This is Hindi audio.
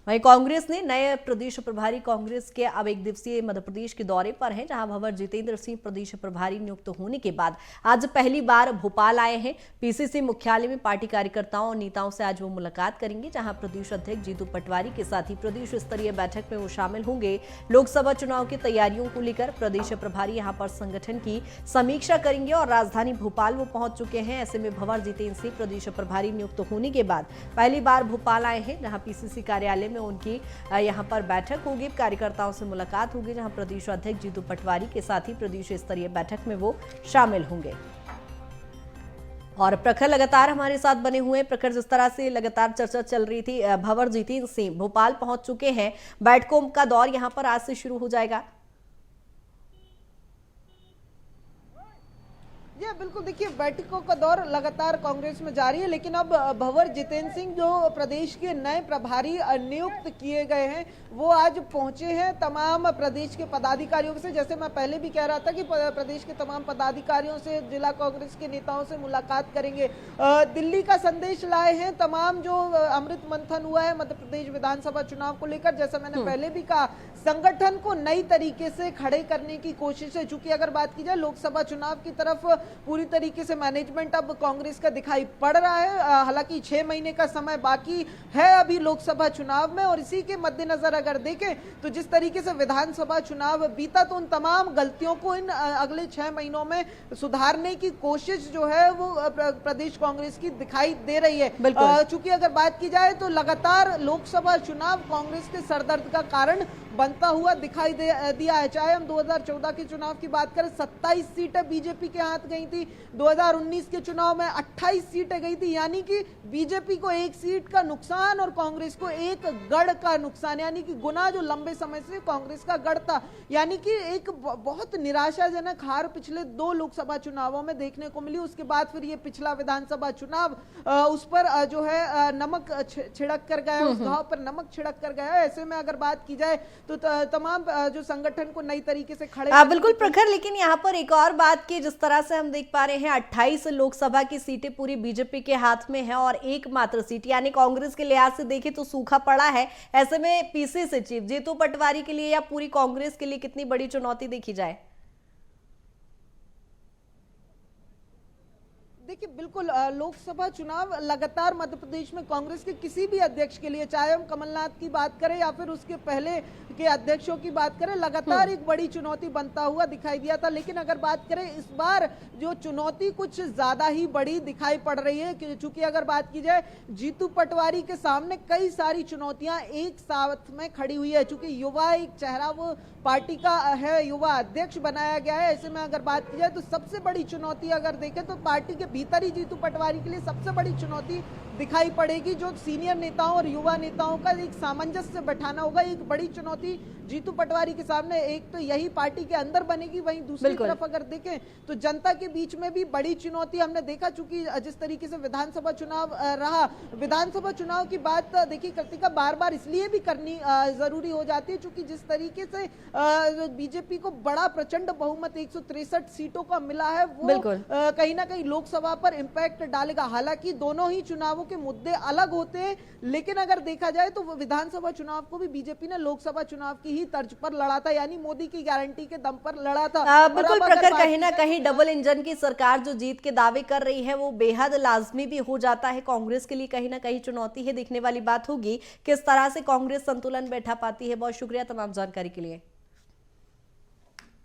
वहीं कांग्रेस ने नए प्रदेश प्रभारी कांग्रेस के अब एक दिवसीय मध्य प्रदेश के दौरे पर हैं, जहां भंवर जितेंद्र सिंह प्रदेश प्रभारी नियुक्त होने के बाद आज पहली बार भोपाल आए हैं। पीसीसी मुख्यालय में पार्टी कार्यकर्ताओं और नेताओं से आज वो मुलाकात करेंगे, जहां प्रदेश अध्यक्ष जीतू पटवारी के साथ ही प्रदेश स्तरीय बैठक में वो शामिल होंगे। लोकसभा चुनाव की तैयारियों को लेकर प्रदेश प्रभारी यहां पर संगठन की समीक्षा करेंगे और राजधानी भोपाल वो पहुंच चुके हैं। ऐसे में भंवर जितेंद्र सिंह प्रदेश प्रभारी नियुक्त होने के बाद पहली बार भोपाल आए हैं, जहां पीसीसी कार्यालय में उनकी यहां पर बैठक होगी, कार्यकर्ताओं से मुलाकात होगी, जहां प्रदेश अध्यक्ष जीतू पटवारी के साथ ही प्रदेश स्तरीय बैठक में वो शामिल होंगे। और प्रखर लगातार हमारे साथ बने हुए। प्रखर, जिस तरह से लगातार चर्चा चल रही थी, भंवर जितेंद्र सिंह भोपाल पहुंच चुके हैं, बैठकों का दौर यहां पर आज से शुरू हो जाएगा। ये बिल्कुल, देखिए बैठकों का दौर लगातार कांग्रेस में जारी है, लेकिन अब भंवर जितेंद्र सिंह जो प्रदेश के नए प्रभारी नियुक्त किए गए हैं वो आज पहुंचे हैं तमाम प्रदेश के पदाधिकारियों से। जैसे मैं पहले भी कह रहा था कि प्रदेश के तमाम पदाधिकारियों से, जिला कांग्रेस के नेताओं से मुलाकात करेंगे। दिल्ली का संदेश लाए हैं तमाम जो अमृत मंथन हुआ है मध्य प्रदेश विधानसभा चुनाव को लेकर। जैसा मैंने पहले भी कहा, संगठन को नई तरीके से खड़े करने की कोशिश है। चूंकि अगर बात की जाए लोकसभा चुनाव की तरफ पूरी तरीके से मैनेजमेंट अब कांग्रेस का दिखाई पड़ रहा है। हालांकि 6 महीने का समय बाकी है अभी लोकसभा चुनाव में, और इसी के मद्देनजर अगर देखें तो जिस तरीके से विधानसभा चुनाव बीता, तो उन तमाम गलतियों को इन अगले 6 महीनों में सुधारने की कोशिश जो है वो प्रदेश कांग्रेस की दिखाई दे रही है। चूंकि अगर बात की जाए तो लगातार लोकसभा चुनाव कांग्रेस के सरदर्द का कारण बनता हुआ दिखाई दिया है। चाहे हम 2014 के चुनाव की बात करें, 27 सीटें बीजेपी के हाथ गई थी। 2019 के चुनाव में 28 सीटें गई थी, यानी कि बीजेपी को 1 सीट का नुकसान और कांग्रेस को 1 गढ़ का नुकसान, यानी कि गुना जो लंबे समय से कांग्रेस का गढ़ था। यानी कि एक बहुत निराशाजनक हार पिछले 2 लोकसभा चुनावों में देखने को मिली। उसके बाद फिर ये पिछला विधानसभा चुनाव, उस पर जो है नमक छिड़क कर गया, उस घाव पर नमक छिड़क कर गया। ऐसे में अगर बात की जाए तो तमाम जो संगठन को नई तरीके से खड़े बिल्कुल प्रखर, लेकिन यहाँ पर एक और बात की, जिस तरह से हम देख पा रहे हैं 28 लोकसभा की सीटें पूरी बीजेपी के हाथ में है और एकमात्र सीट यानी कांग्रेस के लिहाज से देखें तो सूखा पड़ा है। ऐसे में पीसीसी चीफ जीतू पटवारी के लिए या पूरी कांग्रेस के लिए कितनी बड़ी चुनौती देखी जाए? देखिए बिल्कुल, लोकसभा चुनाव लगातार मध्य प्रदेश में कांग्रेस के किसी भी अध्यक्ष के लिए, चाहे हम कमलनाथ की बात करें या फिर उसके पहले के अध्यक्षों की बात करें, लगातार एक बड़ी चुनौती बनता हुआ दिखाई दिया था। लेकिन अगर बात करें इस बार जो चुनौती कुछ ज्यादा ही बड़ी दिखाई पड़ रही है, क्योंकि अगर बात की जाए जीतू पटवारी के सामने कई सारी चुनौतियां एक साथ में खड़ी हुई है। चूंकि युवा एक चेहरा वो पार्टी का है, युवा अध्यक्ष बनाया गया है। ऐसे में अगर बात की जाए तो सबसे बड़ी चुनौती अगर देखें तो पार्टी के भीतर ही जीतू पटवारी के लिए सबसे बड़ी चुनौती दिखाई पड़ेगी। जो सीनियर नेताओं और युवा नेताओं का एक सामंजस्य बैठाना होगा, एक बड़ी चुनौती जीतू पटवारी के सामने एक तो यही पार्टी के अंदर बनेगी, वहीं दूसरी तरफ अगर देखें तो जनता के बीच में भी बड़ी चुनौती हमने देखा। चूंकि जिस तरीके से विधानसभा चुनाव रहा, विधानसभा चुनाव की बात देखिए कृतिका बार बार इसलिए भी करनी जरूरी हो जाती है चूंकि जिस तरीके से बीजेपी को बड़ा प्रचंड बहुमत 163 सीटों का मिला है, वो कहीं ना कहीं लोकसभा पर इंपैक्ट डालेगा। हालांकि दोनों ही चुनावों के मुद्दे अलग होते हैं, लेकिन अगर देखा जाए तो विधानसभा चुनाव को भी बीजेपी ने लोकसभा चुनाव की ही तर्ज पर लड़ा था, यानी मोदी की गारंटी के दम पर लड़ा था। बिल्कुल प्रखर, कहीं ना कहीं डबल इंजन की सरकार जो जीत के दावे कर रही है वो बेहद लाजमी भी हो जाता है कांग्रेस के लिए, कहीं ना कहीं चुनौती है। देखने वाली बात होगी किस तरह से कांग्रेस संतुलन बैठा पाती है। बहुत शुक्रिया तमाम जानकारी के लिए।